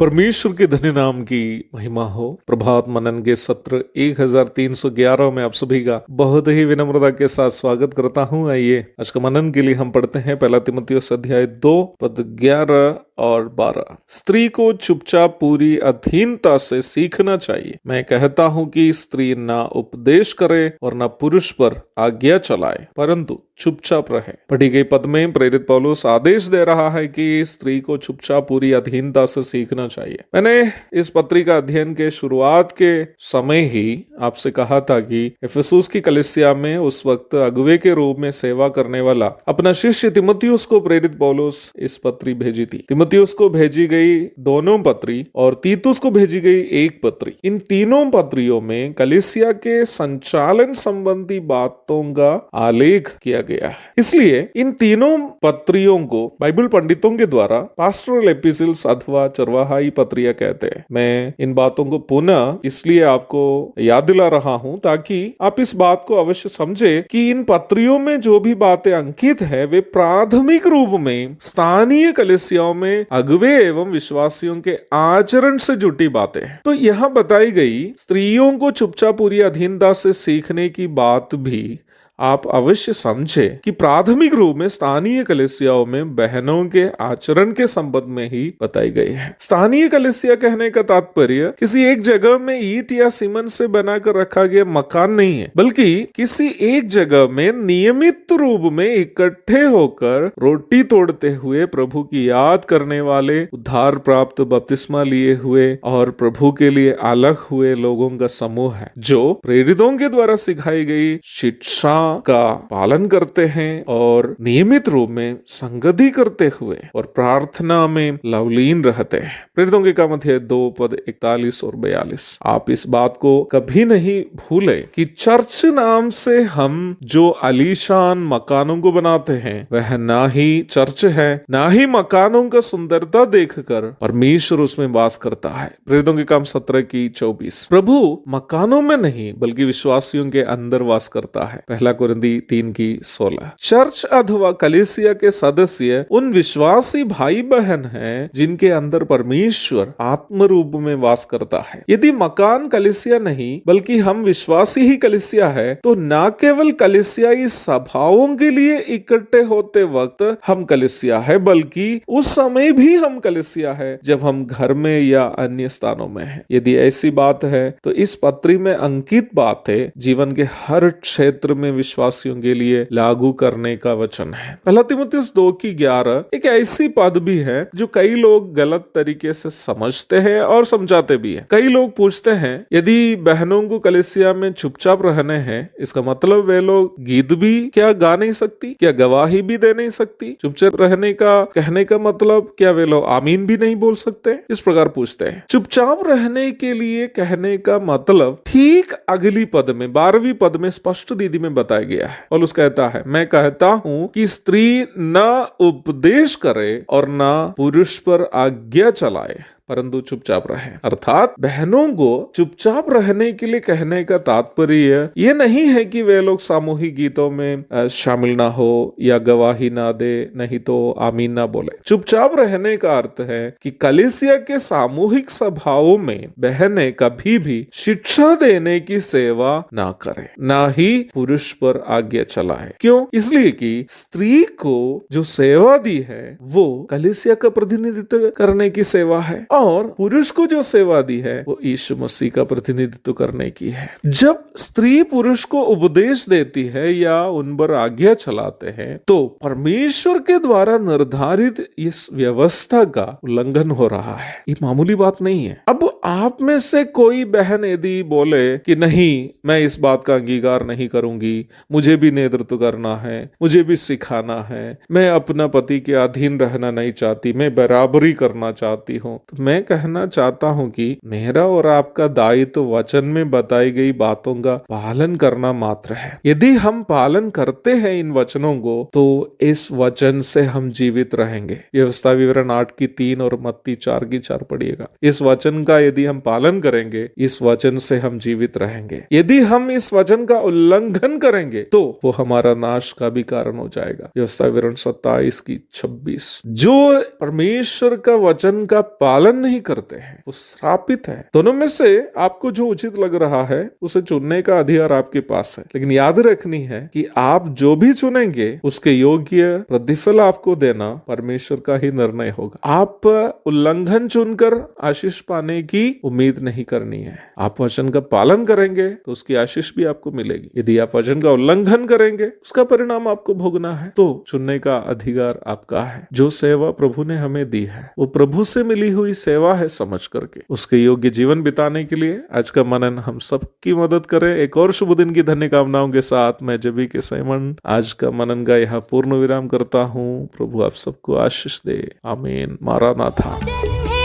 परमेश्वर के धन्य नाम की महिमा हो। प्रभात मनन के सत्र 1311 में आप सभी का बहुत ही विनम्रता के साथ स्वागत करता हूं। आइए आज का मनन के लिए हम पढ़ते हैं पहला तीमुथियुस अध्याय 2 पद 11 और 12। स्त्री को चुपचाप पूरी अधीनता से सीखना चाहिए। मैं कहता हूं कि स्त्री ना उपदेश करे और ना पुरुष पर आज्ञा चलाए, परंतु चुपचाप रहे। पढ़ी गई पद में प्रेरित पौलुस आदेश दे रहा है कि स्त्री को चुपचाप पूरी अधीनता से सीखना चाहिए। मैंने इस पत्रिका अध्ययन के शुरुआत के समय ही आपसे कहा था कि इफिसुस की कलीसिया में उस वक्त अगुवे के रूप में सेवा करने वाला अपना शिष्य तीमुथियुस को प्रेरित पौलुस इस पत्री भेजी थी। तीमुथियुस को भेजी गई दोनों पत्री और तीतुस को भेजी गई एक पत्री। इन तीनों पत्रियों में कलीसिया के संचालन संबंधी बातों का आलेख किया गया है। इसलिए इन तीनों पत्रियों को बाइबल पंडितों के द्वारा पास्टरल एपिसल्स अथवा चरवाहाई पत्रियां कहते हैं। मैं इन बातों को पुनः इसलिए आपको याद दिला रहा हूं ताकि आप इस बात को अवश्य समझे कि इन पत्रियों में जो भी बातें अंकित है वे प्राथमिक रूप में स्थानीय कलीसियाओं में अगुवे एवं विश्वासियों के आचरण से जुटी बातें हैं। तो यहाँ बताई गई स्त्रियों को चुपचाप पूरी अधीनता से सीखने की बात भी आप अवश्य समझे कि प्राथमिक रूप में स्थानीय कलीसियाओं में बहनों के आचरण के संबंध में ही बताई गई है। स्थानीय कलीसिया कहने का तात्पर्य किसी एक जगह में ईंट या सीमेंट से बनाकर रखा गया मकान नहीं है, बल्कि किसी एक जगह में नियमित रूप में इकट्ठे होकर रोटी तोड़ते हुए प्रभु की याद करने वाले, उद्धार प्राप्त, बपतिस्मा लिए हुए और प्रभु के लिए अलग हुए लोगों का समूह है, जो प्रेरितों के द्वारा सिखाई गई शिक्षा का पालन करते हैं और नियमित रूप में संगति करते हुए और प्रार्थना में लवलीन रहते हैं। प्रेरितों के काम अध्याय 2 पद 41 और 42। आप इस बात को कभी नहीं भूले कि चर्च नाम से हम जो आलीशान मकानों को बनाते हैं वह ना ही चर्च है, ना ही मकानों का सुंदरता देखकर परमेश्वर उसमें वास करता है। प्रेरितों के काम 17 की 24। प्रभु मकानों में नहीं बल्कि विश्वासियों के अंदर वास करता है। पहला कुरिन्थी 3 की 16। चर्च अथवा कलीसिया के सदस्य उन विश्वासी भाई बहन हैं जिनके अंदर परमेश्वर आत्म रूप में वास करता है। यदि मकान कलीसिया नहीं बल्कि हम विश्वासी ही कलीसिया है, तो न केवल कलीसियाई सभाओं के लिए इकट्ठे होते वक्त हम कलीसिया है, बल्कि उस समय भी हम कलीसिया है जब हम घर में या अन्य स्थानों में हैं। यदि ऐसी बात है तो इस पत्री में अंकित बातें जीवन के हर क्षेत्र में विश्वासियों के लिए लागू करने का वचन है। पहला तीमुथियुस 2 की 11 एक ऐसी पद भी है जो कई लोग गलत तरीके से समझते हैं और समझाते भी हैं। कई लोग पूछते हैं यदि बहनों को कलीसिया में चुपचाप रहने हैं, इसका मतलब वे लोग गीत भी क्या गा नहीं सकती, क्या गवाही भी दे नहीं सकती? चुपचाप रहने का कहने का मतलब क्या वे लोग आमीन भी नहीं बोल सकते? इस प्रकार पूछते हैं। चुपचाप रहने के लिए कहने का मतलब ठीक अगली पद में 12वीं पद में स्पष्ट रीति में बताया गया है। पौलुस कहता है, मैं कहता हूं कि स्त्री ना उपदेश करे और ना पुरुष पर आज्ञा चलाए, परंतु चुपचाप रहे। अर्थात बहनों को चुपचाप रहने के लिए कहने का तात्पर्य ये नहीं है कि वे लोग सामूहिक गीतों में शामिल ना हो या गवाही ना दे, नहीं तो आमीन ना बोले। चुपचाप रहने का अर्थ है कि कलीसिया के सामूहिक सभाओं में बहनें कभी भी शिक्षा देने की सेवा ना करें, ना ही पुरुष पर आज्ञा चलाए। क्यों? इसलिए कि स्त्री को जो सेवा दी है वो कलीसिया का प्रतिनिधित्व करने की सेवा है और पुरुष को जो सेवा दी है वो यीशु मसीह का प्रतिनिधित्व करने की है। जब स्त्री पुरुष को उपदेश देती है या उन पर आज्ञा चलाते हैं तो परमेश्वर के द्वारा निर्धारित इस व्यवस्था का उल्लंघन हो रहा है। ये मामूली बात नहीं है। अब आप में से कोई बहन यदि बोले कि नहीं, मैं इस बात का अंगीकार नहीं करूंगी, मुझे भी नेतृत्व करना है, मुझे भी सिखाना है, मैं अपना पति के अधीन रहना नहीं चाहती, मैं बराबरी करना चाहती हूँ, तो मैं कहना चाहता हूं कि मेरा और आपका दायित्व वचन में बताई गई बातों का पालन करना मात्र है। यदि हम पालन करते हैं इन वचनों को तो इस वचन से हम जीवित रहेंगे। व्यवस्था विवरण 8 की 3 और मत्ती 4 की 4 पढ़िएगा। इस वचन का यदि हम पालन करेंगे, इस वचन से हम जीवित रहेंगे। यदि हम इस वचन का उल्लंघन करेंगे तो वो हमारा नाश का भी कारण हो जाएगा। व्यवस्था विवरण 27 की 26। जो परमेश्वर का वचन का पालन पालन नहीं करते हैं वो श्रापित है। दोनों में से आपको जो उचित लग रहा है उसे चुनने का अधिकार आपके पास है, लेकिन याद रखनी है कि आप जो भी चुनेंगे उसके योग्य प्रतिफल आपको देना परमेश्वर का ही निर्णय होगा। आप उल्लंघन चुनकर आशीष पाने की उम्मीद नहीं करनी है। आप वचन का पालन करेंगे तो उसकी आशीष भी आपको मिलेगी। यदि आप वचन का उल्लंघन करेंगे उसका परिणाम आपको भोगना है। तो चुनने का अधिकार आपका है। जो सेवा प्रभु ने हमें दी है वो प्रभु से मिली हुई सेवा है समझ करके उसके योग्य जीवन बिताने के लिए आज का मनन हम सबकी मदद करे। एक और शुभ दिन की धन्य कामनाओं के साथ मैं जबी के सैमन आज का मनन का यहाँ पूर्ण विराम करता हूँ। प्रभु आप सबको आशीष दे। आमीन। मारानाथा।